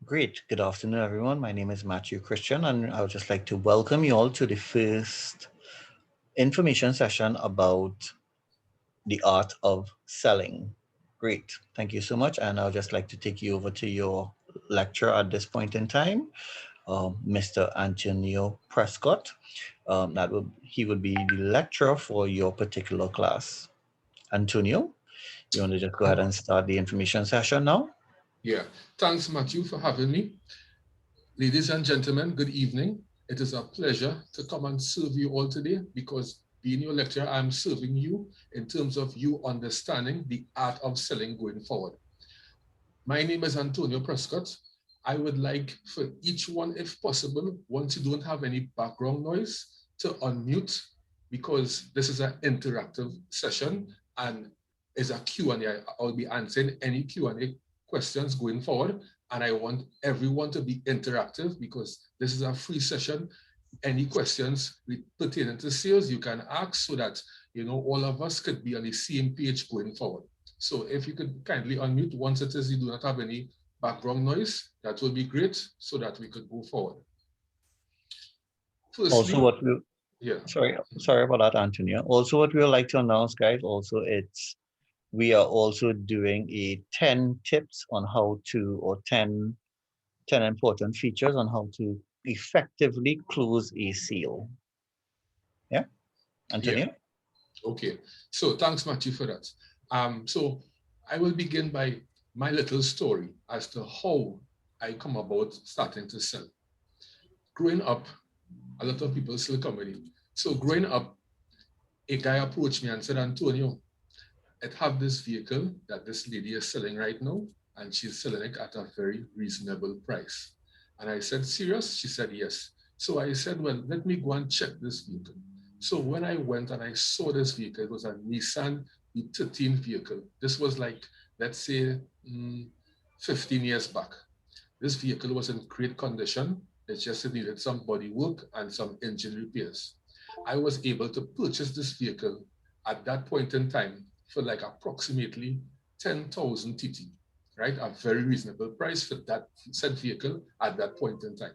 Great. Good afternoon, everyone. My name is Matthew Christian, and I would just like to welcome you all to the first information session about the art of selling. Great. Thank you so much. And I would just like to take you over to your lecturer at this point in time, Mr. Antonio Prescott. He would be the lecturer for your particular class. Antonio, you want to just go ahead and start the information session now? Yeah, thanks, Matthew, for having me. Ladies and gentlemen, good evening. It is a pleasure to come and serve you all today because being your lecturer, I'm serving you in terms of you understanding the art of selling going forward. My name is Antonio Prescott. I would like for each one, if possible, once you don't have any background noise, to unmute because this is an interactive session and is a Q&A. I'll be answering any Q&A questions going forward. And I want everyone to be interactive because this is a free session. Any questions pertaining to sales you can ask so that all of us could be on the same page going forward. So if you could kindly unmute once it is you do not have any background noise, that would be great so that we could go forward. Also, Firstly, what we yeah. sorry about that, Antonio. Also, what we would like to announce, guys, also we are also doing a 10 tips on how to, or 10 important features on how to effectively close a sale. Yeah, Yeah, Antonio? okay. So thanks, Matthew, for that. So I will begin by my little story as to how I come about starting to sell. Growing up, a lot of people still come with it. So growing up, a guy approached me and said, Antonio, I have this vehicle that this lady is selling right now, and she's selling it at a very reasonable price. And I said, serious? She said, yes. So I said, well, let me go and check this vehicle. So when I went and I saw this vehicle, it was a Nissan E13 vehicle. This was like, let's say, 15 years back. This vehicle was in great condition. It just needed some body work and some engine repairs. I was able to purchase this vehicle at that point in time for like approximately 10,000 TT, right? A very reasonable price for that said vehicle at that point in time.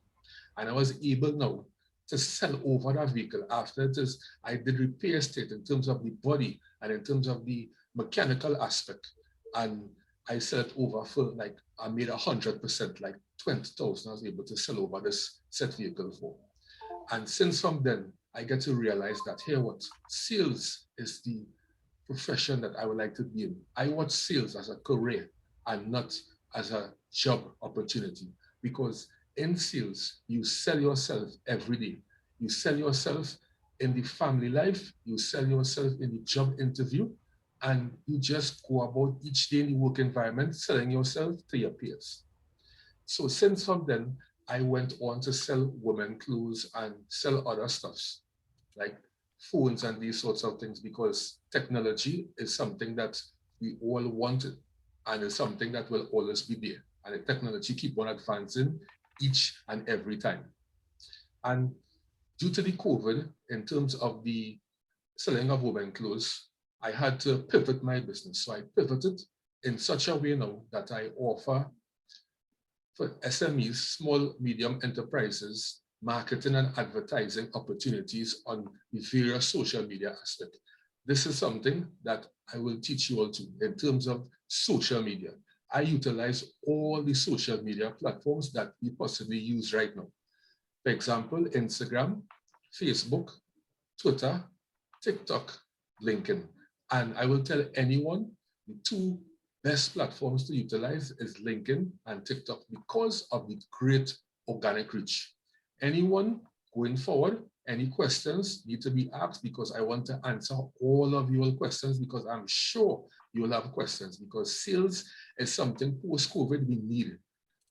And I was able now to sell over that vehicle after it is, I did repairs to it in terms of the body and in terms of the mechanical aspect. And I sell it over for like, I made 100%, like 20,000 I was able to sell over this set vehicle for. And since from then, I get to realize that here what sales is the profession that I would like to be in. I watch sales as a career and not as a job opportunity because in sales, you sell yourself every day. You sell yourself in the family life, you sell yourself in the job interview, and you just go about each day in the work environment selling yourself to your peers. So since from then, I went on to sell women clothes and sell other stuffs like phones and these sorts of things because technology is something that we all wanted and is something that will always be there. And the technology keep on advancing each and every time. And due to the COVID, in terms of the selling of women clothes, I had to pivot my business. So I pivoted in such a way now that I offer for SMEs, small, medium enterprises, marketing and advertising opportunities on the various social media aspect. This is something that I will teach you all to in terms of social media. I utilize all the social media platforms that we possibly use right now. For example, Instagram, Facebook, Twitter, TikTok, LinkedIn. And I will tell anyone the two best platforms to utilize is LinkedIn and TikTok because of the great organic reach. Anyone going forward, any questions need to be asked because I want to answer all of your questions because I'm sure you will have questions because sales is something post-COVID we need.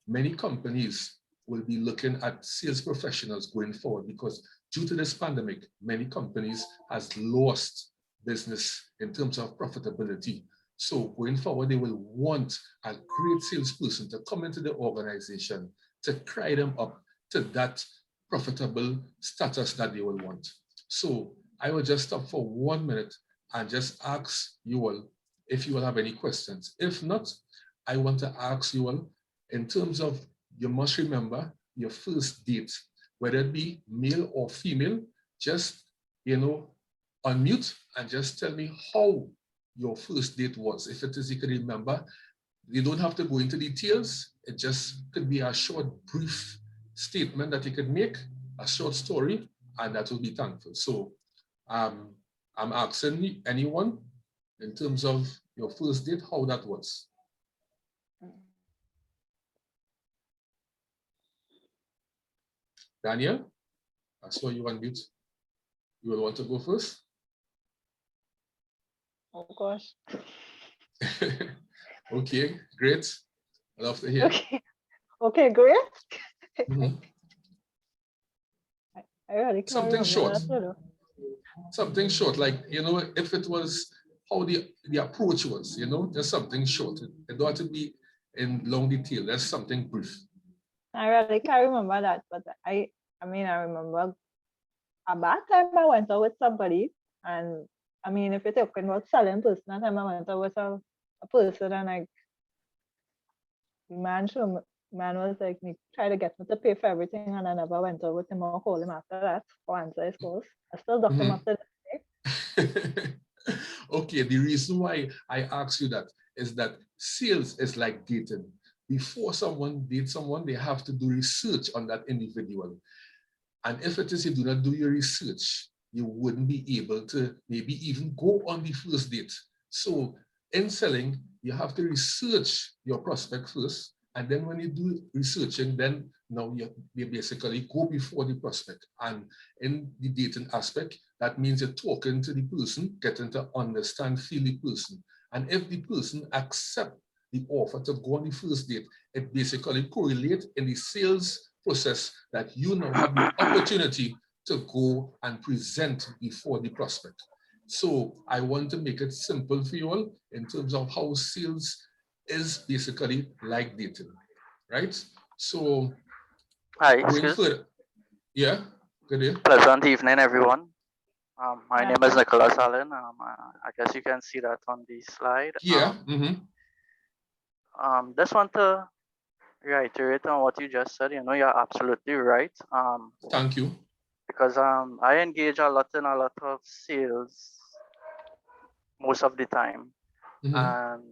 Many companies will be looking at sales professionals going forward because due to this pandemic, many companies has lost business in terms of profitability. So going forward, they will want a great salesperson to come into the organization to cry them up to that profitable status that they will want. So I will just stop for 1 minute and just ask you all if you will have any questions. If not, I want to ask you all in terms of you must remember your first date, whether it be male or female. Just, unmute and just tell me how your first date was. If it is, you can remember. You don't have to go into details. It just could be a short, brief statement that you could make, a short story, and that will be thankful. So I'm asking anyone in terms of your first date, how that was. Daniel, I saw you on mute. You will want to go first? Oh gosh. Okay, great. I love to hear. Okay, great. Mm-hmm. I really can't Something remember short. that, Something short, like, if it was how the approach was, just something short. It don't have to be in long detail. That's something brief. I really can't remember that, but I remember a bad time I went out with somebody, and if you're talking about selling person, that time I went out with a person, and the man was like, me try to get me to pay for everything, and I never went out with him or call him after that or answer his calls. I still duck him up to this day. Okay, the reason why I ask you that is that sales is like dating. Before someone dates someone, they have to do research on that individual. And if it is you do not do your research, you wouldn't be able to maybe even go on the first date. So in selling, you have to research your prospect first. And then when you do researching, then now you basically go before the prospect. And in the dating aspect, that means you're talking to the person, getting to understand, feel the person. And if the person accepts the offer to go on the first date, it basically correlates in the sales process that you now have the opportunity to go and present before the prospect. So I want to make it simple for you all in terms of how sales is basically like dating, right? So Hi, going excuse. further, yeah, good day. Pleasant evening, everyone. My Hi. name is Nicolas Story. I guess you can see that on the slide. Yeah. Just want to reiterate on what you just said. You're absolutely right. Thank you. Because I engage a lot in a lot of sales most of the time. And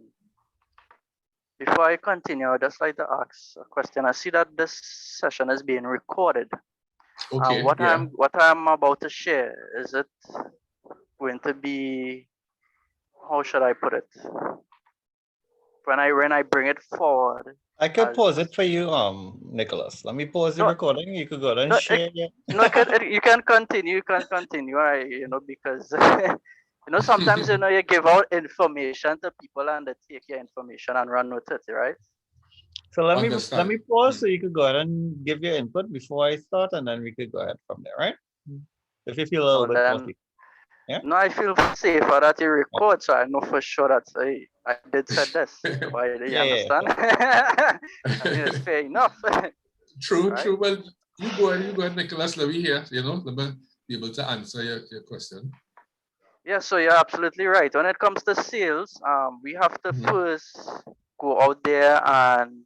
before I continue, I'd just like to ask a question. I see that this session is being recorded. Okay. What yeah. I'm about to share, is it going to be, how should I put it? When I bring it forward, I could pause it for you, Nicholas. Let me pause the recording. You could go ahead and share it. You can continue. You can continue. Because sometimes you give out information to people and they take your information and run with it, right? So let me pause so you could go ahead and give your input before I start, and then we could go ahead from there, right? If you feel a little bit more. Yeah? No, I feel safer that you record, so I know for sure that I did said this. So you understand? I mean, it's fair enough. True, right? True. Well, you go ahead, Nicholas. Let me hear. Let me be able to answer your question. Yeah, so you're absolutely right. When it comes to sales, we have to first go out there and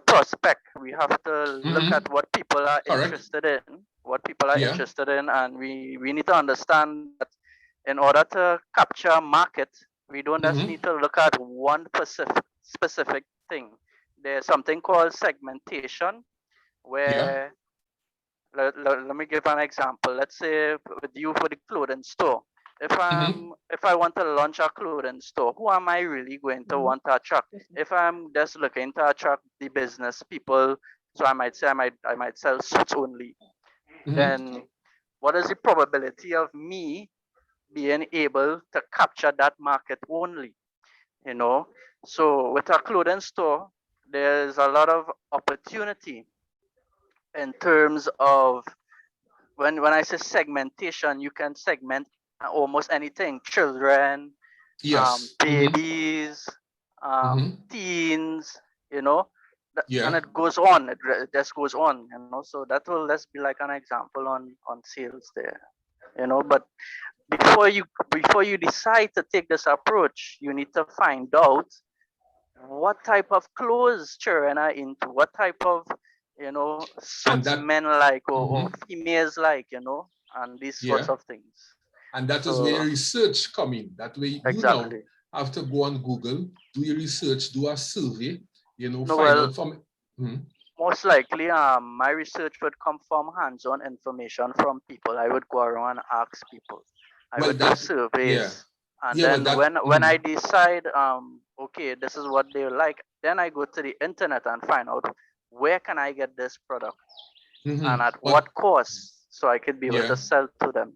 prospect. We have to look at what people are interested in, interested in, and we need to understand that in order to capture a market, we don't just need to look at one specific thing. There's something called segmentation, where let me give an example. Let's say with you for the clothing store. If I want to launch a clothing store, who am I really going to want to attract? If I'm just looking to attract the business people, so I might say I might sell suits only. Then what is the probability of me being able to capture that market only? So with a clothing store, there's a lot of opportunity in terms of when I say segmentation, you can segment almost anything: children, babies, teens, and it goes on. It just goes on, So that will just be like an example on sales there, But before you decide to take this approach, you need to find out what type of clothes children are into, what type of, suits men like, or females like, and these sorts of things. And that is where research come in. That way you now have to go on Google, do your research, do a survey, find out from... Most likely, my research would come from hands-on information from people. I would go around and ask people. I would do surveys. And then when I decide, okay, this is what they like, then I go to the internet and find out where can I get this product and at what cost, so I could be able to sell to them.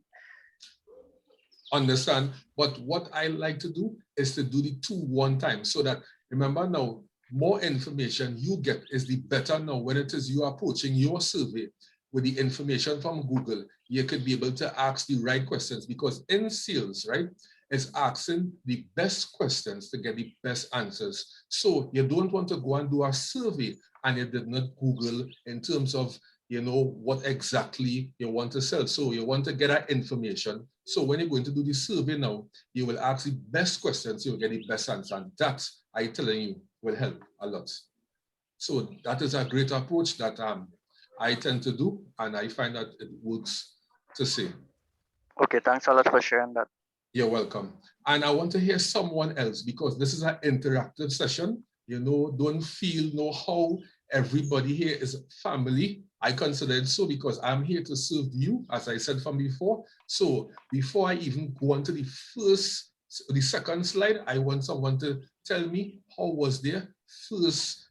Understand, but what I like to do is to do the 2 one time, so that, remember now, more information you get is the better. Now when it is you approaching your survey with the information from Google, you could be able to ask the right questions, because in sales, right, it's asking the best questions to get the best answers. So you don't want to go and do a survey and you did not Google in terms of, what exactly you want to sell. So you want to get that information. So when you're going to do the survey now, you will ask the best questions, you'll get the best answer. And that, I'm telling you, will help a lot. So that is a great approach that I tend to do, and I find that it works to say. Okay, thanks a lot for sharing that. You're welcome. And I want to hear someone else, because this is an interactive session. Don't feel how everybody here is family. I consider it so, because I'm here to serve you, as I said from before. So before I even go on to the second slide, I want someone to tell me how was their first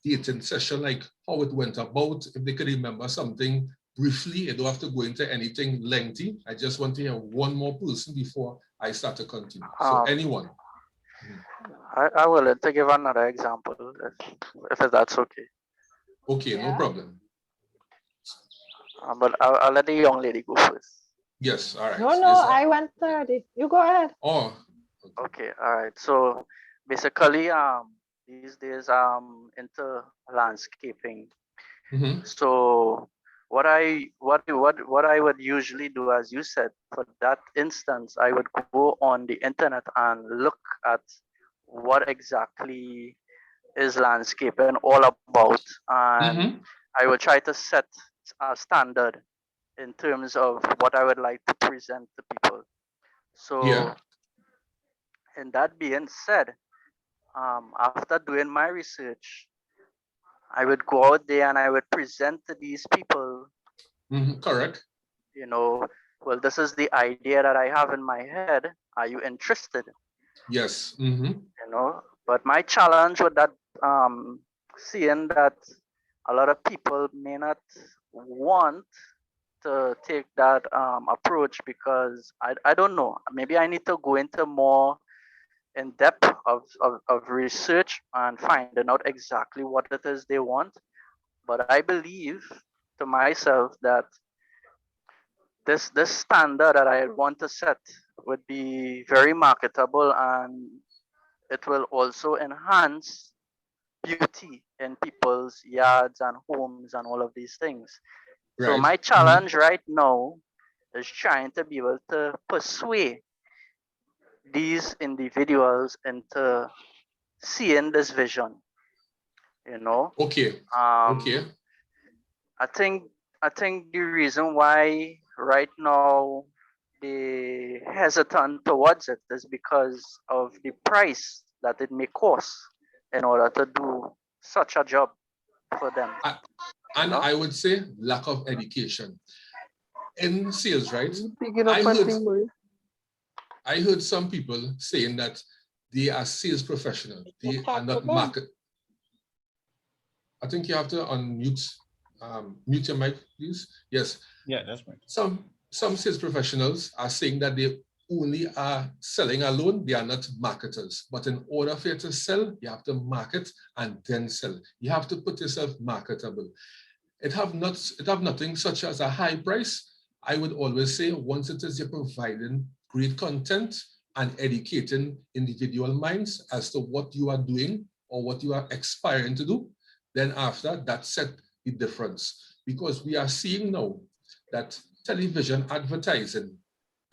dating session, like how it went about, if they could remember something briefly. You don't have to go into anything lengthy. I just want to hear one more person before I start to continue. So anyone. I will to give another example, if that's okay. Okay, no problem. But I'll let the young lady go first. Yes, all right. No, I went already. You go ahead. Oh. Okay, all right. So basically, these days into landscaping. So what I would usually do, as you said, for that instance, I would go on the internet and look at what exactly is landscaping all about, and I would try to set a standard in terms of what I would like to present to people. So, and that being said, after doing my research, I would go out there and I would present to these people. Correct. Well, this is the idea that I have in my head. Are you interested? Yes. But my challenge with that, seeing that a lot of people may not want to take that approach, because I don't know, maybe I need to go into more in depth of research and finding out exactly what it is they want. But I believe to myself that this standard that I want to set would be very marketable, and it will also enhance beauty in people's yards and homes and all of these things. Right. So my challenge right now is trying to be able to persuade these individuals into seeing this vision. Okay. Okay. I think the reason why right now they hesitant towards it is because of the price that it may cost in order to do such a job for them. I would say lack of education in sales, right? I heard some people saying that they are sales professionals. They are not market. I think you have to unmute, mute your mic, please. Yes. Yeah, that's right. Some sales professionals are saying that they only are selling alone. They are not marketers. But in order for you to sell, you have to market and then sell. You have to put yourself marketable. It have nothing such as a high price. I would always say, once it is you're providing great content and educating individual minds as to what you are doing or what you are aspiring to do, then after that set the difference. Because we are seeing now that television advertising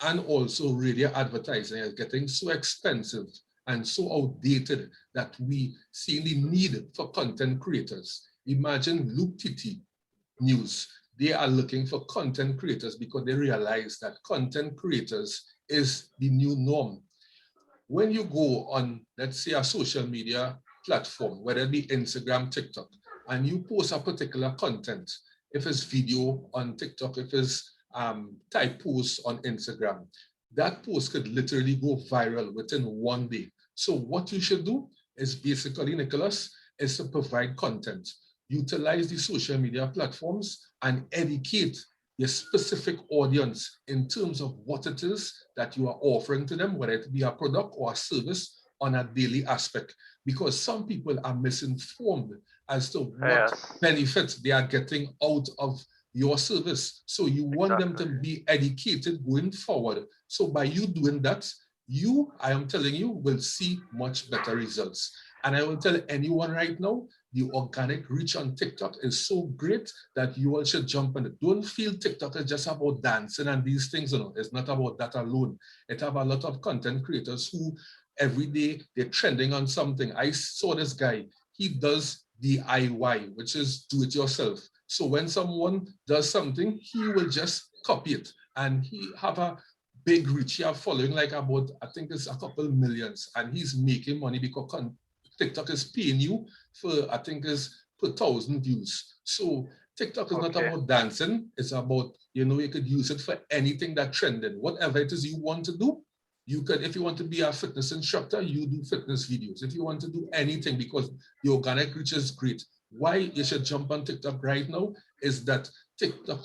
and also radio advertising is getting so expensive and so outdated that we see the need for content creators. Imagine Luke Titi News. They are looking for content creators because they realize that content creators is the new norm. When you go on, let's say, a social media platform, whether it be Instagram, TikTok, and you post a particular content, if it's video on TikTok, if it's type post on Instagram, that post could literally go viral within one day. So what you should do is basically, Nicholas, is to provide content. Utilize the social media platforms and educate your specific audience in terms of what it is that you are offering to them, whether it be a product or a service on a daily aspect, because some people are misinformed as to what benefits they are getting out of your service. So you want them to be educated going forward. So by you doing that, I am telling you, will see much better results. And I will tell anyone right now, the organic reach on TikTok is so great that you all should jump on it. Don't feel TikTok is just about dancing and these things. No, it's not about that alone. It have a lot of content creators who every day they're trending on something. I saw this guy, he does DIY, which is do it yourself. So when someone does something, he will just copy it and he have a big reach. He have following like about, I think it's a couple millions, and he's making money because TikTok is paying you for, I think, is per 1,000 views. So TikTok is not about dancing. It's about, you could use it for anything that trending. Whatever it is you want to do, you could, if you want to be a fitness instructor, you do fitness videos. If you want to do anything, because the organic reach is great. Why you should jump on TikTok right now is that TikTok,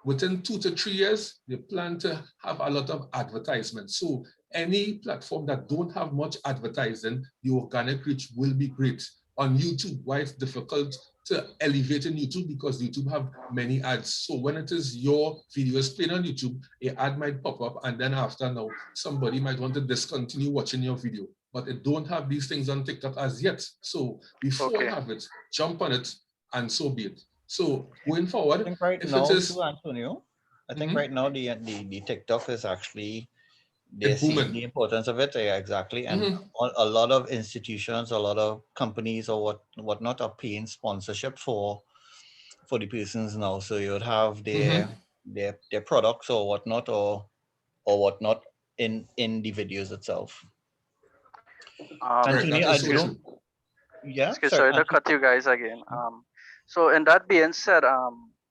within 2 to 3 years, they plan to have a lot of advertisements. So any platform that don't have much advertising, the organic reach will be great. On YouTube, why it's difficult to elevate in YouTube, because YouTube have many ads. So when it is your video is playing on YouTube, an ad might pop up, and then after now, somebody might want to discontinue watching your video. But it don't have these things on TikTok as yet. So before you have it, jump on it, and so be it. So going forward, I think right if now, it is, too, Antonio, I think right now the TikTok is actually, they're it's seeing booming. the importance of it. Yeah, exactly. And a lot of institutions, a lot of companies or whatnot are paying sponsorship for the persons now. So you would have their products or whatnot in the videos itself. Anthony, I don't. Yeah, sorry to cut you guys again. So in that being said,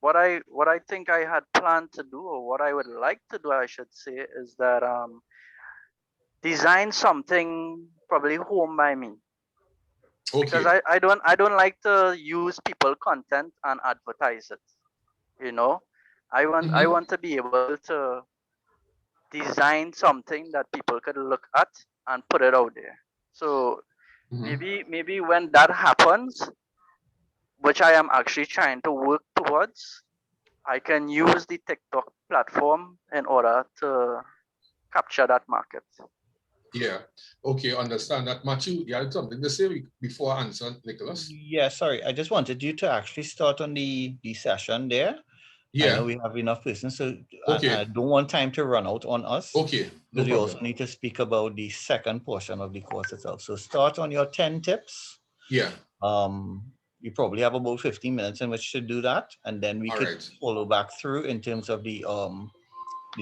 what I think I had planned to do, or what I would like to do, I should say, is that design something probably home by me. Because I don't like to use people content and advertise it. I want to be able to design something that people could look at and put it out there. So maybe when that happens, which I am actually trying to work towards, I can use the TikTok platform in order to capture that market. Yeah. Okay, understand that. Matthew, you had something to say before I answer, Nicholas? Yeah, sorry. I just wanted you to actually start on the session there. Yeah. I know we have enough persons, so I don't want time to run out on us. Okay. Because we also need to speak about the second portion of the course itself. So start on your 10 tips. Yeah. You probably have about 15 minutes in which to do that. And then we could follow back through in terms of the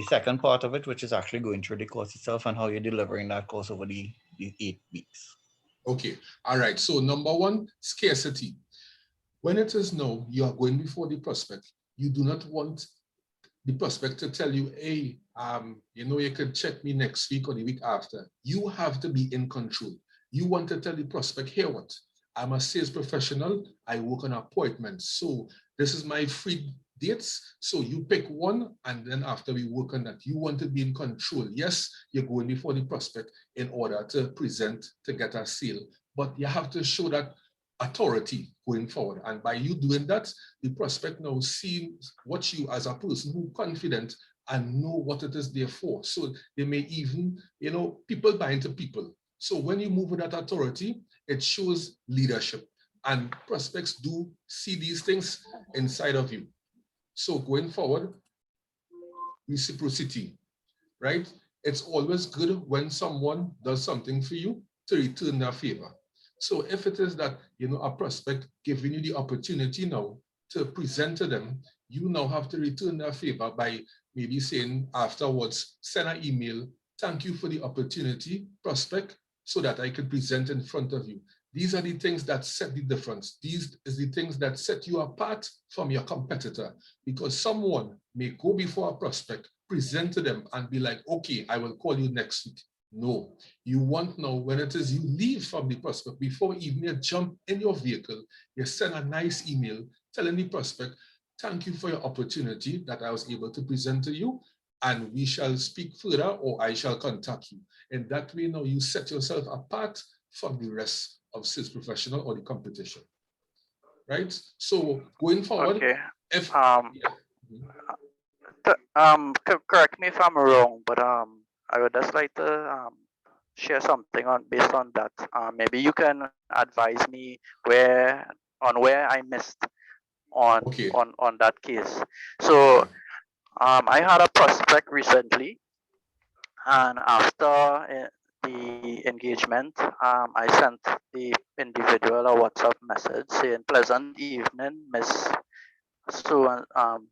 second part of it, which is actually going through the course itself and how you're delivering that course over the 8 weeks. Okay. All right. So number one, scarcity. When it is now, you are going before the prospect. You do not want the prospect to tell you, hey, you could check me next week or the week after. You have to be in control. You want to tell the prospect, here what? I'm a sales professional. I work on appointments. So this is my free dates. So you pick one, and then after we work on that, you want to be in control. Yes, you're going before the prospect in order to present to get a sale, but you have to show that authority going forward. And by you doing that, the prospect now sees what you as a person who confident and know what it is there for. So they may even, people buy into people. So when you move with that authority, it shows leadership, and prospects do see these things inside of you. So going forward, reciprocity, right? It's always good when someone does something for you to return their favor. So if it is that, a prospect giving you the opportunity now to present to them, you now have to return their favor by maybe saying afterwards, send an email, thank you for the opportunity, prospect, so that I could present in front of you. These are the things that set the difference. These is the things that set you apart from your competitor, because someone may go before a prospect, present to them and be like, okay, I will call you next week. No, you want now when it is you leave from the prospect, before even you jump in your vehicle, you send a nice email telling the prospect, thank you for your opportunity that I was able to present to you, and we shall speak further or I shall contact you. And that way now you set yourself apart from the rest of sales professional or the competition, right? So going forward, Okay. if Correct me if I'm wrong, but I would just like to share something on based on that. Maybe you can advise me where I missed okay, on that case. So I had a prospect recently, and after the engagement, I sent the individual a WhatsApp message saying, "Pleasant evening, Miss So,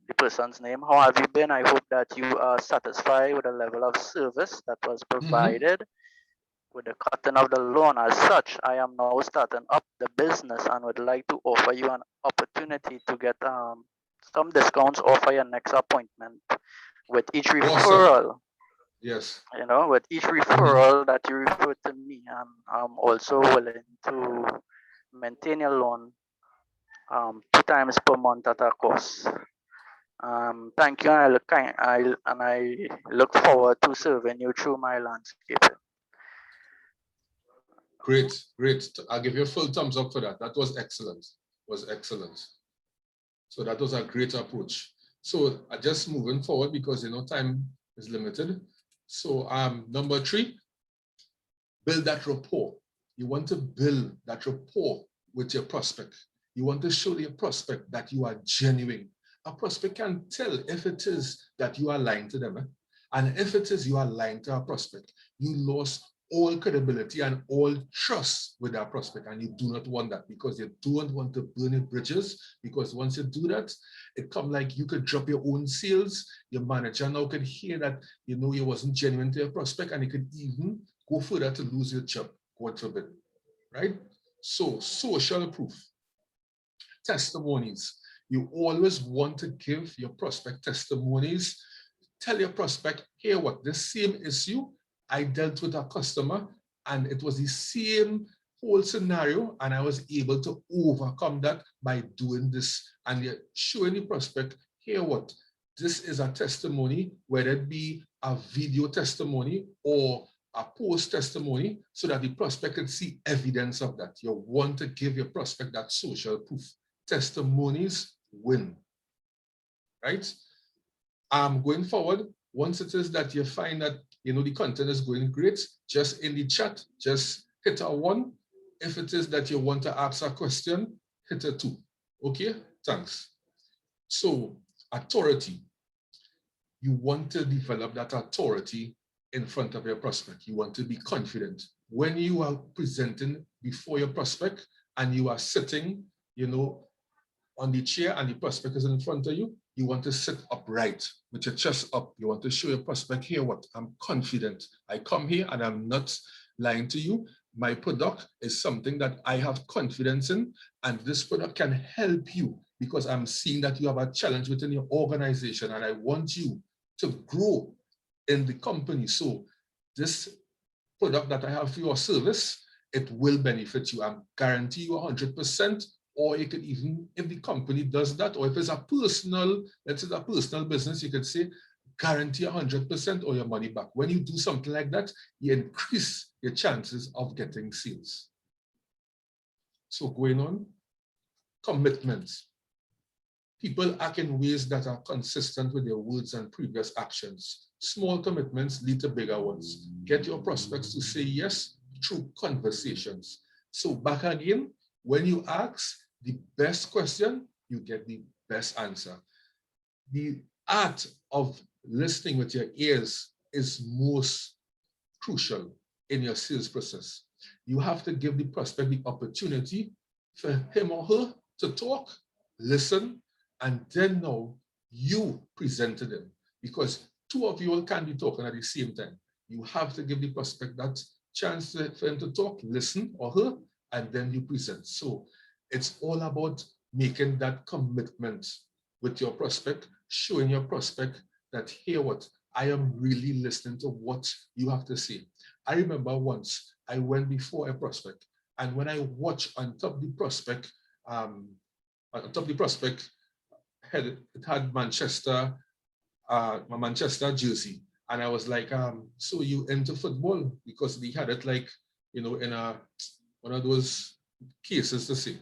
the person's name. How have you been? I hope that you are satisfied with the level of service that was provided with the cutting of the loan. As such, I am now starting up the business and would like to offer you an opportunity to get some discounts off of your next appointment with each awesome, referral. yes, With each referral that you refer to me, and I'm also willing to maintain your loan 2 times per month at a cost. Thank you, and I look forward to serving you through my landscaping." great, great. I'll give you a full thumbs up for that. That was excellent, was excellent. So that was a great approach. So just moving forward, because time is limited. So number 3, build that rapport. You want to build that rapport with your prospect. You want to show your prospect that you are genuine. A prospect can tell if it is that you are lying to them. And if it is you are lying to a prospect, you lost all credibility and all trust with that prospect. And you do not want that, because you don't want to burn your bridges. Because once you do that, it comes like you could drop your own sales. Your manager now could hear that you wasn't genuine to your prospect, and you could even go further to lose your job, God forbid, right? So social proof, testimonies. You always want to give your prospect testimonies. Tell your prospect, here what, the same issue, I dealt with a customer and it was the same whole scenario, and I was able to overcome that by doing this. And you're showing the prospect, here what, this is a testimony, whether it be a video testimony or a post testimony, so that the prospect can see evidence of that. You want to give your prospect that social proof. Testimonies win, right? Going forward, once it is that you find that the content is going great, just in the chat, just hit a 1. If it is that you want to ask a question, hit a 2. Okay, thanks. So authority. You want to develop that authority in front of your prospect. You want to be confident. When you are presenting before your prospect and you are sitting, on the chair and the prospect is in front of you, you want to sit upright with your chest up. You want to show your prospect, here what, I'm confident. I come here and I'm not lying to you. My product is something that I have confidence in, and this product can help you because I'm seeing that you have a challenge within your organization and I want you to grow in the company. So this product that I have for your service, it will benefit you. I guarantee you 100%. Or you could even, if the company does that, or if it's a personal, let's say a personal business, you could say, guarantee 100% or your money back. When you do something like that, you increase your chances of getting sales. So going on, commitments. People act in ways that are consistent with their words and previous actions. Small commitments lead to bigger ones. Get your prospects to say yes through conversations. So back again, when you ask the best question, you get the best answer. The art of listening with your ears is most crucial in your sales process. You have to give the prospect the opportunity for him or her to talk, listen, and then now you present to them. Because two of you all can't be talking at the same time. You have to give the prospect that chance for him to talk, listen, or her, and then you present. So it's all about making that commitment with your prospect, showing your prospect that, here what, I am really listening to what you have to say. I remember once I went before a prospect, and when I watched on top of the prospect, it had Manchester, my Manchester jersey. And I was like, so you into football? Because they had it like, in one of those cases to say.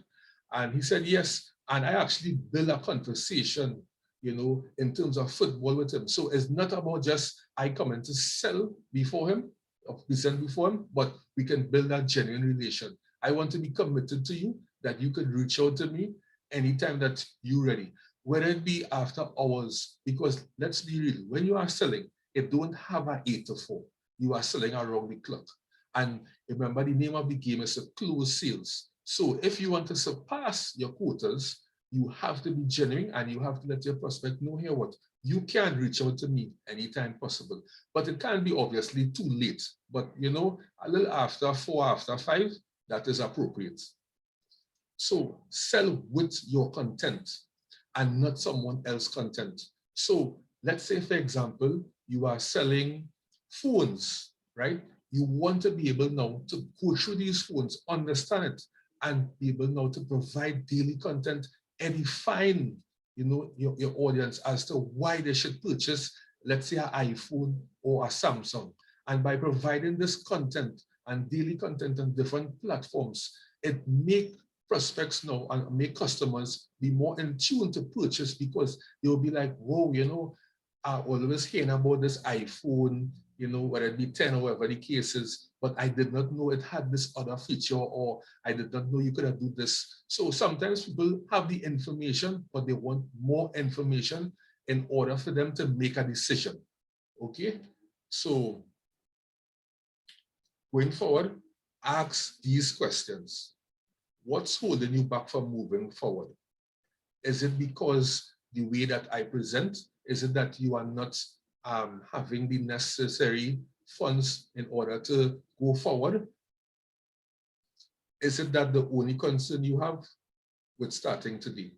And he said, yes. And I actually built a conversation, in terms of football with him. So it's not about just I come in to sell before him or present before him, but we can build that genuine relation. I want to be committed to you, that you could reach out to me anytime that you're ready, whether it be after hours, because let's be real, when you are selling, it don't have an 8 to 4. You are selling around the clock. And remember, the name of the game is to close sales. So if you want to surpass your quotas, you have to be genuine, and you have to let your prospect know, here what, you can reach out to me anytime possible. But it can be obviously too late. But a little after 4, after 5, that is appropriate. So sell with your content and not someone else's content. So let's say, for example, you are selling phones, right? You want to be able now to go through these phones, understand it, and be able now to provide daily content, edifying, your audience as to why they should purchase, let's say, an iPhone or a Samsung. And by providing this content and daily content on different platforms, it makes prospects now and make customers be more in tune to purchase, because they'll be like, whoa, I always hearing about this iPhone, whether it be 10 or whatever the case is, but I did not know it had this other feature, or I did not know you could have do this. So sometimes people have the information, but they want more information in order for them to make a decision. Okay, so going forward, ask these questions. What's holding you back from moving forward? Is it because the way that I present? Is it that you are not having the necessary funds in order to go forward? Is it that the only concern you have with starting today?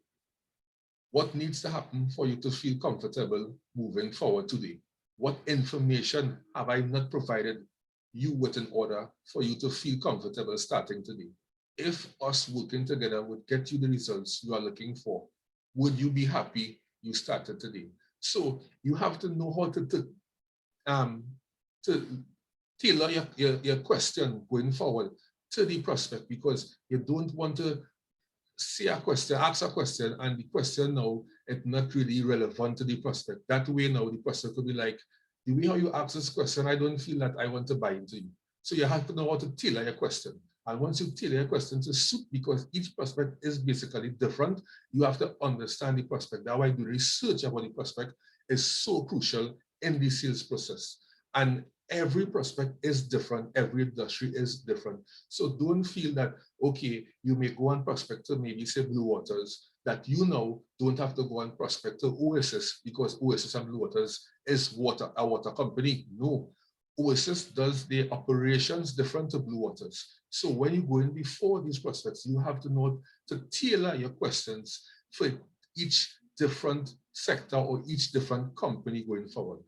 What needs to happen for you to feel comfortable moving forward today? What information have I not provided you with in order for you to feel comfortable starting today? If us working together would get you the results you are looking for, would you be happy you started today? So you have to know how to tailor your question going forward to the prospect, because you don't want to say a question, ask a question, and the question now it's not really relevant to the prospect. That way now the prospect will be like, the way how you ask this question, I don't feel that I want to buy into you. So you have to know how to tailor your question. And once you tailor your question to suit, because each prospect is basically different, you have to understand the prospect. That's why the research about the prospect is so crucial in the sales process. And every prospect is different, every industry is different. So don't feel that, okay, you may go on prospect to maybe say Blue Waters, that don't have to go on prospect to Oasis, because Oasis and Blue Waters is a water company. No, Oasis does their operations different to Blue Waters. So when you go in before these prospects, you have to know to tailor your questions for each different sector or each different company going forward.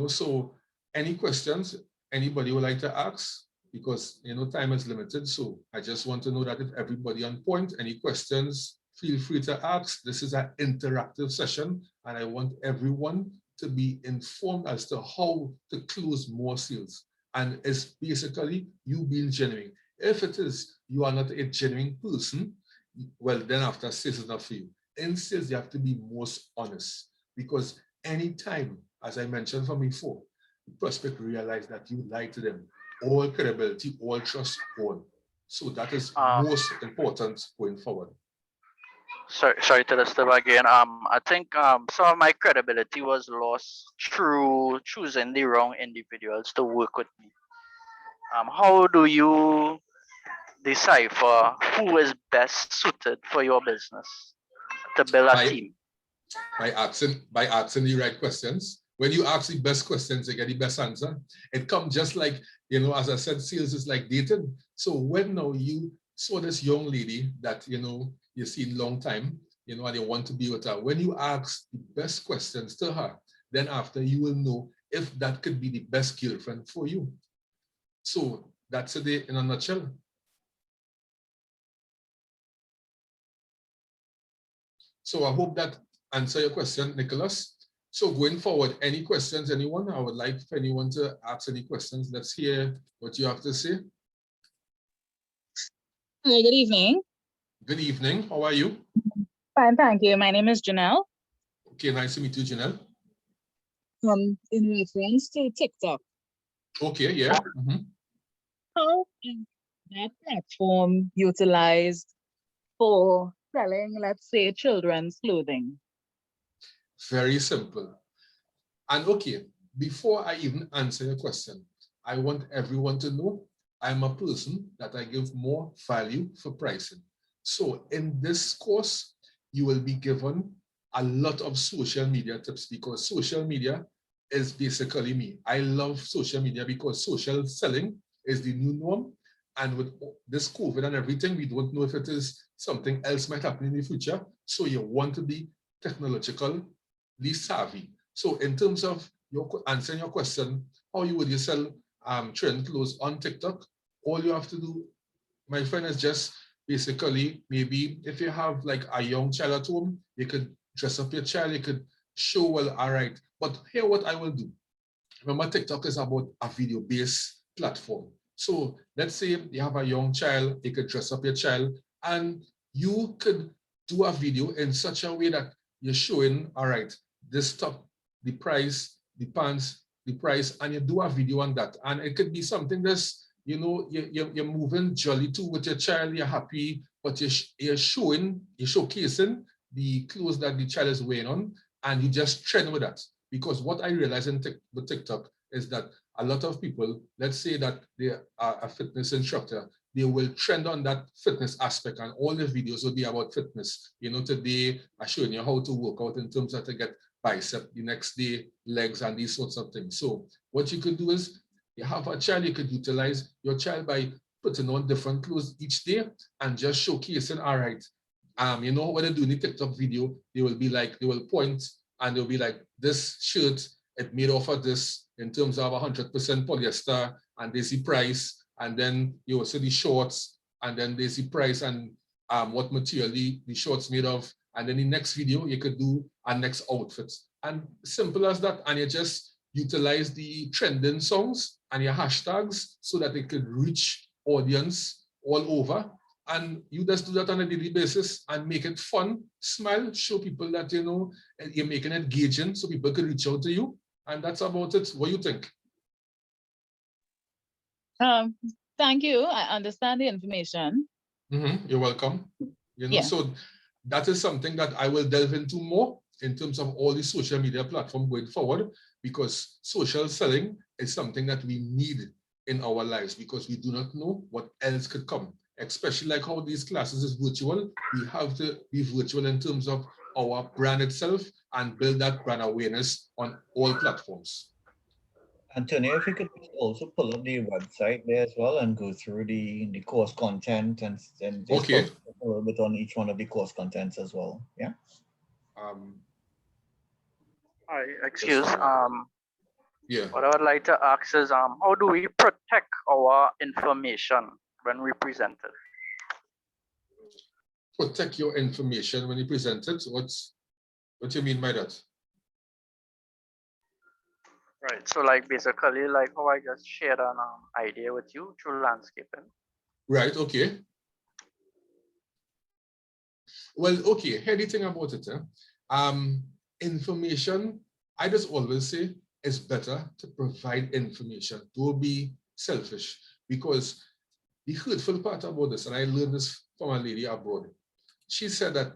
So any questions anybody would like to ask? Because time is limited, so I just want to know that if everybody on point, any questions, feel free to ask. This is an interactive session, and I want everyone to be informed as to how to close more sales. And it's basically you being genuine. If it is you are not a genuine person, well, then after sales is not for you. In sales, you have to be most honest, because anytime, as I mentioned from before, the prospect realize that you lied to them, all credibility, all trust gone. So that is most important going forward. Sorry to disturb again. I think some of my credibility was lost through choosing the wrong individuals to work with me. how do you decipher who is best suited for your business to build a team? By asking the right questions. When you ask the best questions, you get the best answer. It comes just like, as I said, sales is like dating. So when now you saw this young lady that, you see a long time, and you want to be with her, when you ask the best questions to her, then after you will know if that could be the best girlfriend for you. So that's it in a nutshell. So I hope that answer your question, Nicholas. So going forward, any questions, anyone? I would like for anyone to ask any questions. Let's hear what you have to say. Hi, good evening. Good evening. How are you? Fine, thank you. My name is Janelle. Okay, nice to meet you, Janelle. In reference to TikTok. Okay, yeah. How is that platform utilized for selling, let's say, children's clothing? Very simple. And okay, before I even answer your question, I want everyone to know I'm a person that I give more value for pricing. So in this course, you will be given a lot of social media tips because social media is basically me. I love social media because social selling is the new norm. And with this COVID and everything, we don't know if it is something else might happen in the future. So you want to be technologically savvy. So in terms of answering your question, how would you sell trend clothes on TikTok? All you have to do, my friend, is just basically, maybe if you have like a young child at home, you could dress up your child, you could show, well, all right. But here what I will do. Remember, TikTok is about a video-based platform. So let's say you have a young child, you could dress up your child, and you could do a video in such a way that you're showing, all right, this top, the price, the pants, the price, and you do a video on that. And it could be something that's, you're moving jolly too with your child, you're happy, but you're showcasing the clothes that the child is wearing on, and you just trend with that. Because what I realize with TikTok is that a lot of people, let's say that they are a fitness instructor, they will trend on that fitness aspect and all the videos will be about fitness. Today I'm showing you how to work out in terms of to get bicep, the next day legs and these sorts of things. So what you could do is you have a child, you could utilize your child by putting on different clothes each day and just showcasing, all right, when they do the TikTok video, they will point and they'll be like, this shirt, it made off of this in terms of 100% polyester, and there's the price, and then you will see the shorts, and then there's the price and what material the shorts made of, and then the next video you could do a next outfit. And simple as that, and you just utilize the trending songs and your hashtags so that it could reach audience all over. And you just do that on a daily basis and make it fun, smile, show people that, you're making it engaging so people can reach out to you. And that's about it. What do you think? Thank you. I understand the information. You're welcome. So that is something that I will delve into more in terms of all the social media platform going forward, because social selling is something that we need in our lives because we do not know what else could come. Especially like how these classes is virtual, we have to be virtual in terms of our brand itself and build that brand awareness on all platforms. Antonio, if you could also pull up the website there as well and go through the course content and just okay, a little bit on each one of the course contents as well. Yeah. Excuse. Yeah. What I would like to ask is, how do we protect our information when we present it? Protect your information when you present it. What do you mean by that? Right. So like basically like how I just shared an idea with you through landscaping. Right. Okay. Well, okay. Hear the thing about it. Information, I just always say, it's better to provide information. Don't be selfish, because the hurtful part about this, and I learned this from a lady abroad, she said that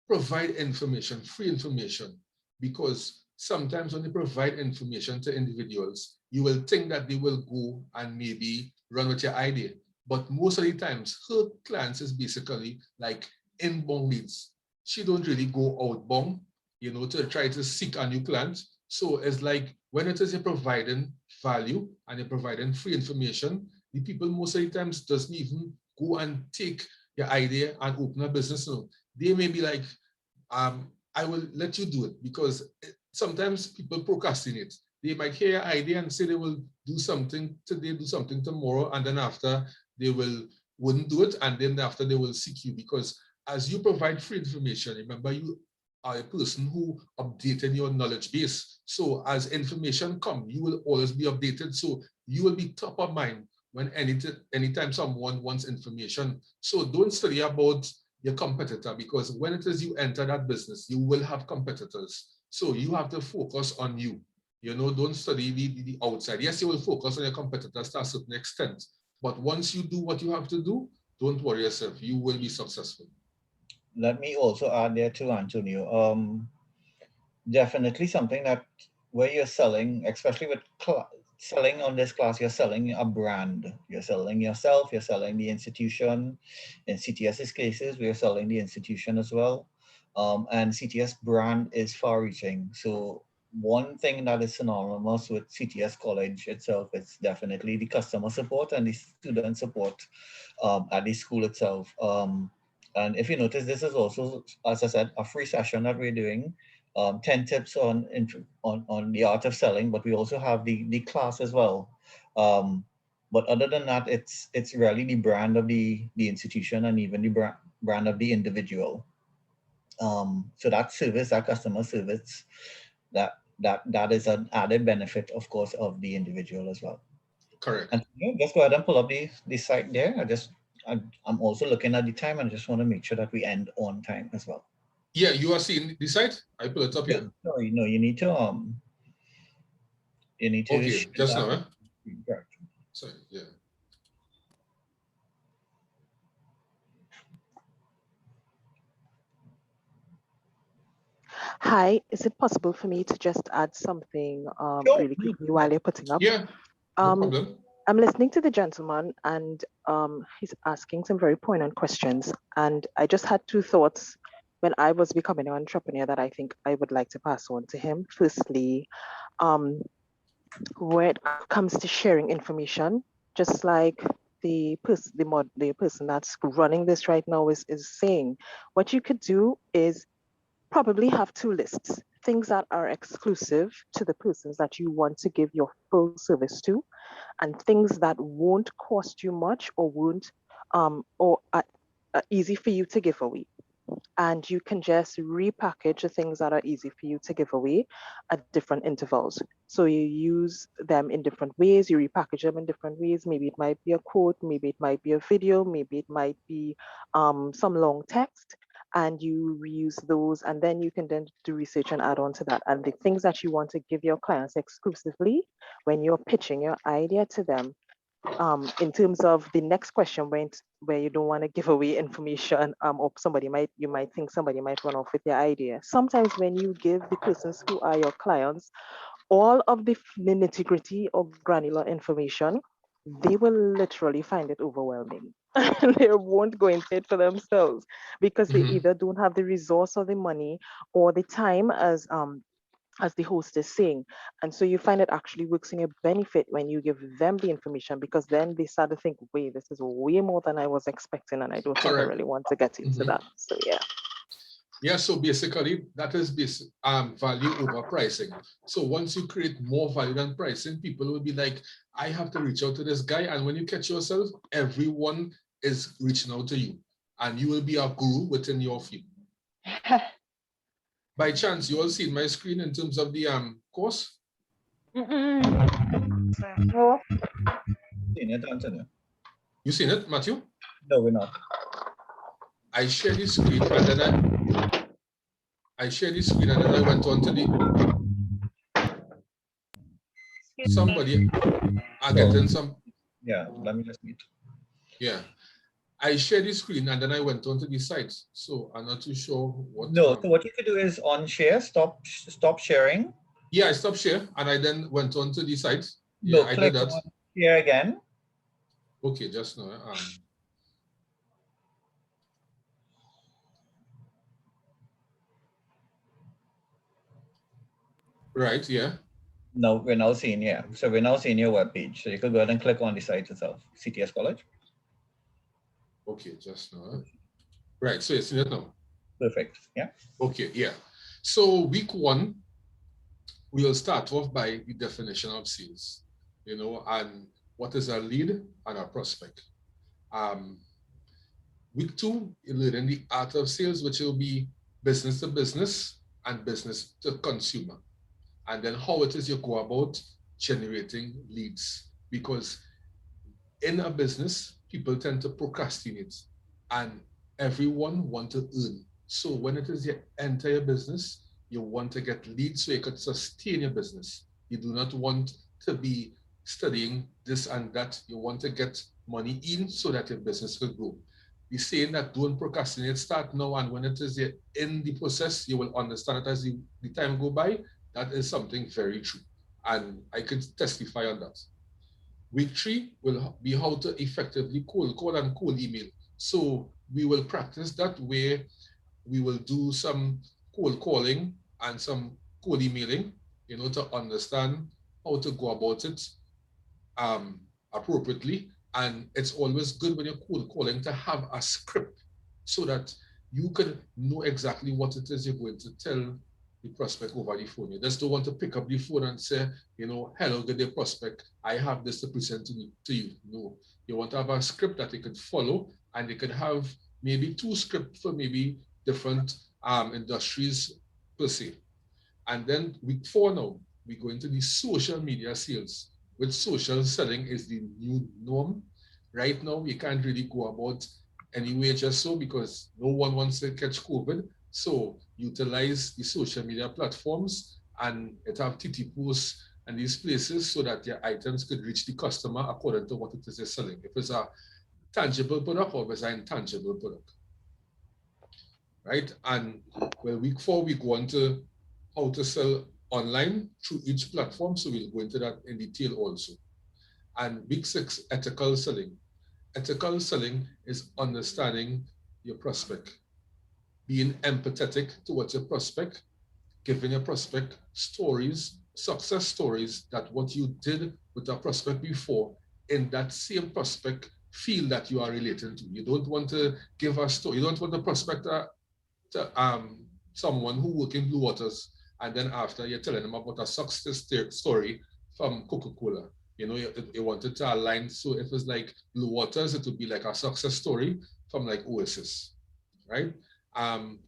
provide information, free information, because sometimes when you provide information to individuals, you will think that they will go and maybe run with your idea. But most of the times, her clients is basically like inbound leads. She don't really go outbound, you know, to try to seek a new client. So it's like when it is you're providing value and you're providing free information, the people most of the times doesn't even go and take your idea and open a business. No, they may be like, I will let you do it, because sometimes people procrastinate. They might hear your idea and say they will do something today, do something tomorrow, and then after they wouldn't do it, and then after they will seek you, because as you provide free information, remember you are a person who updated your knowledge base. So as information come, you will always be updated. So you will be top of mind when anytime someone wants information. So don't study about your competitor, because when it is you enter that business, you will have competitors. So you have to focus on you. You know, don't study the outside. Yes, you will focus on your competitors to a certain extent, but once you do what you have to do, don't worry yourself. You will be successful. Let me also add there too, Antonio. Definitely something that where you're selling, especially with selling on this class, you're selling a brand. You're selling yourself, you're selling the institution. In CTS's cases, we're selling the institution as well. And CTS brand is far reaching. So one thing that is synonymous with CTS College itself is definitely the customer support and the student support at the school itself. And if you notice, this is also, as I said, a free session that we're doing. 10 tips on the art of selling, but we also have the class as well. But other than that, it's really the brand of the institution and even the brand of the individual. So that service, that customer service, that is an added benefit, of course, of the individual as well. Correct. And just go ahead and pull up the site there. I'm also looking at the time, and I just want to make sure that we end on time as well. Yeah, you are seeing the site? I pull it up here. No, you need to okay, just now, eh? Correct. Sorry, yeah. Hi, is it possible for me to just add something Sure. really quickly while you're putting up? Yeah, no problem. I'm listening to the gentleman, and he's asking some very poignant questions. And I just had two thoughts when I was becoming an entrepreneur that I think I would like to pass on to him. Firstly, where it comes to sharing information, just like the person that's running this right now is saying, what you could do is probably have two lists: things that are exclusive to the persons that you want to give your full service to, and things that won't cost you much or won't or are easy for you to give away. And you can just repackage the things that are easy for you to give away at different intervals. So you use them in different ways, you repackage them in different ways. Maybe it might be a quote, maybe it might be a video, maybe it might be some long text, and you reuse those, and then you can then do research and add on to that. And the things that you want to give your clients exclusively, when you're pitching your idea to them, in terms of the next question, where you don't want to give away information, or you might think somebody might run off with your idea. Sometimes when you give the persons who are your clients all of the nitty-gritty or granular information, they will literally find it overwhelming. They won't go into it for themselves, because they either don't have the resource or the money or the time, as the host is saying. And so you find it actually works in your benefit when you give them the information, because then they start to think, wait, this is way more than I was expecting, and I don't think I really want to get into that. So yeah. Yeah, so basically that is value over pricing. So once you create more value than pricing, people will be like, I have to reach out to this guy. And when you catch yourself, everyone is reaching out to you, and you will be a guru within your field. By chance, you all seen my screen in terms of the course? No. Seen it, Antonio? You seen it, Matthew? No, we're not. I shared the screen, and then I went on to the somebody are getting some. Yeah, let me just mute. Yeah. I shared the screen and then I went on to the site. So I'm not too sure what. No, so what you could do is on share, stop sharing. Yeah, I stopped share and I then went on to the site. Yeah, No, I did click that. on here again. Okay, just now. Right, yeah. No, we're now seeing, yeah. So we're now seeing your webpage. So you could go ahead and click on the site itself, CTS College. Okay, just now. Right, so it's in it now. Perfect, yeah. Okay, yeah. So week one, we'll start off by the definition of sales, and what is a lead and a prospect. Week two, you're learning the art of sales, which will be business to business and business to consumer. And then how it is you go about generating leads. Because in a business, people tend to procrastinate and everyone wants to earn. So when it is you enter your business, you want to get leads so you can sustain your business. You do not want to be studying this and that. You want to get money in so that your business will grow. We're saying that don't procrastinate, start now, and when it is in the process, you will understand it as the time go by. That is something very true. And I could testify on that. Week three will be how to effectively cold call and cold email. So we will practice that where we will do some cold calling and some cold emailing, to understand how to go about it appropriately. And it's always good when you're cold calling to have a script so that you can know exactly what it is you're going to tell the prospect over the phone. You just don't want to pick up the phone and say, hello, good day, prospect. I have this to present to you. No, you want to have a script that you can follow, and you can have maybe two scripts for maybe different industries per se. And then week four now, we go into the social media sales, which social selling is the new norm. Right now, we can't really go about anyway just so because no one wants to catch COVID. So utilize the social media platforms and it have TT posts and these places so that your items could reach the customer according to what it is you're selling. If it's a tangible product or if it's an intangible product. Right? And well, week four, we go on to how to sell online through each platform. So we'll go into that in detail also. And week six, ethical selling. Ethical selling is understanding your prospect, being empathetic towards your prospect, giving your prospect stories, success stories that what you did with a prospect before in that same prospect feel that you are relating to. You don't want to give a story. You don't want the prospect to someone who work in Blue Waters, and then after you're telling them about a success story from Coca-Cola. You want it to align. So if it's like Blue Waters, it would be like a success story from like Oasis, right?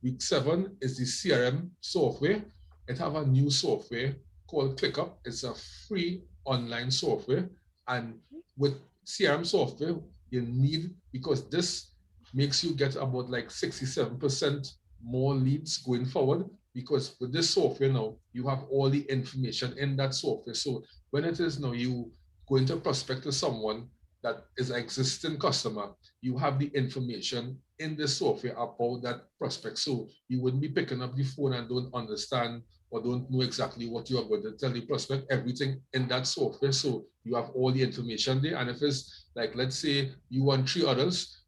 Week seven is the CRM software. It have a new software called ClickUp. It's a free online software. And with CRM software, you need, because this makes you get about like 67% more leads going forward, because with this software now, you have all the information in that software. So when it is now you going to prospect to someone that is an existing customer, you have the information in the software about that prospect. So you wouldn't be picking up the phone and don't understand or don't know exactly what you are going to tell the prospect, everything in that software. So you have all the information there. And if it's like, let's say you want 3 others,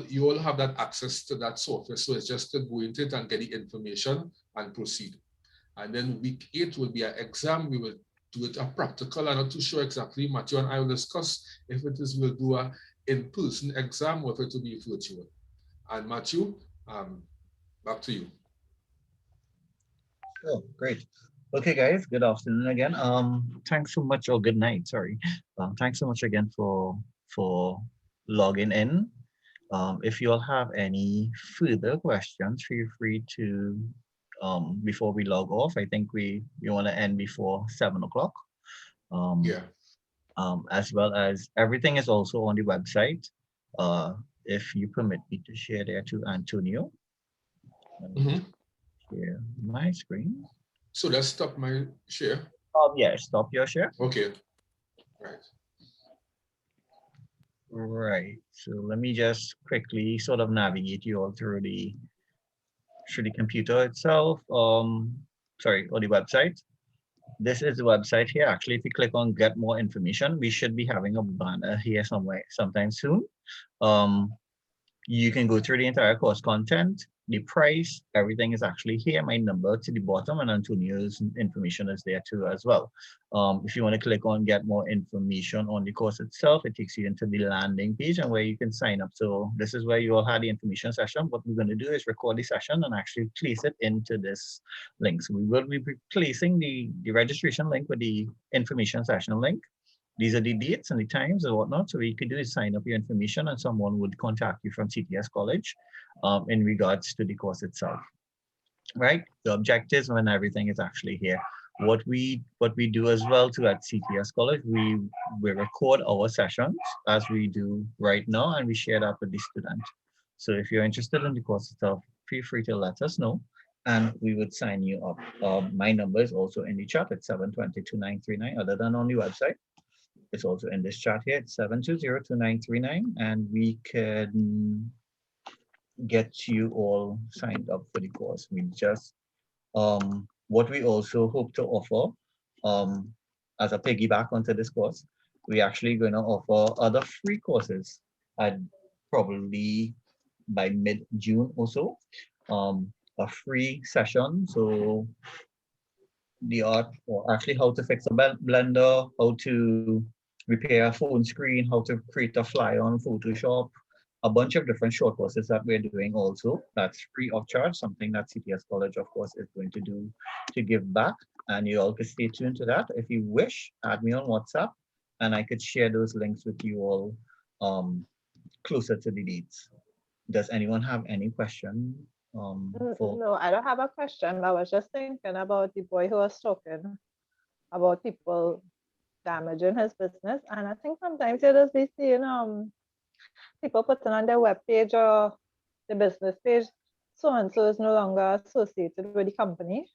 you all have that access to that software. So it's just to go into it and get the information and proceed. And then week 8 will be an exam. We will do it a practical. I'm not too sure exactly. Matthew and I will discuss if it is we'll do a in-person exam or if it will be virtual. And Matthew, back to you. Oh, great. Okay, guys. Good afternoon again. Thanks so much, or good night. Sorry. Thanks so much again for logging in. If you all have any further questions, feel free to before we log off. I think we want to end before 7 o'clock. Yeah. As well as everything is also on the website. If you permit me to share there to Antonio. Let me share my screen. So let's stop my share. Yeah, stop your share. Okay. Right. Right. So let me just quickly sort of navigate you all through the computer itself. Sorry, or the website. this is the website here. Actually, if you click on get more information, we should be having a banner here somewhere sometime soon. You can go through the entire course content, the price, everything is actually here. My number to the bottom, and Antonio's information is there too as well. If you want to click on get more information on the course itself, it takes you into the landing page and where you can sign up. So this is where you all had the information session. What we're going to do is record the session and actually place it into this link. So we will be placing the registration link with the information session link. These are the dates and the times and whatnot. So what you could do is sign up your information and someone would contact you from CTS College in regards to the course itself, right? The objectives when everything is actually here. What we do as well too at CTS College, we record our sessions as we do right now and we share that with the student. So if you're interested in the course itself, feel free to let us know and we would sign you up. My number is also in the chat at 720-2939 other than on the website. It's also in this chat here. It's 720-2939, and we can get you all signed up for the course. We just what we also hope to offer as a piggyback onto this course, we're actually going to offer other free courses at probably by mid-June or so. A free session. So the art, or actually how to fix a blender, how to repair a phone screen, how to create a flyer on Photoshop, a bunch of different short courses that we're doing also. That's free of charge, something that CTS College, of course, is going to do to give back. And you all can stay tuned to that. If you wish, add me on WhatsApp and I could share those links with you all closer to the dates. Does anyone have any question? No, I don't have a question, but I was just thinking about the boy who was talking about people damaging his business. And I think sometimes you just be seeing people putting on their webpage or the business page, so and so is no longer associated with the company.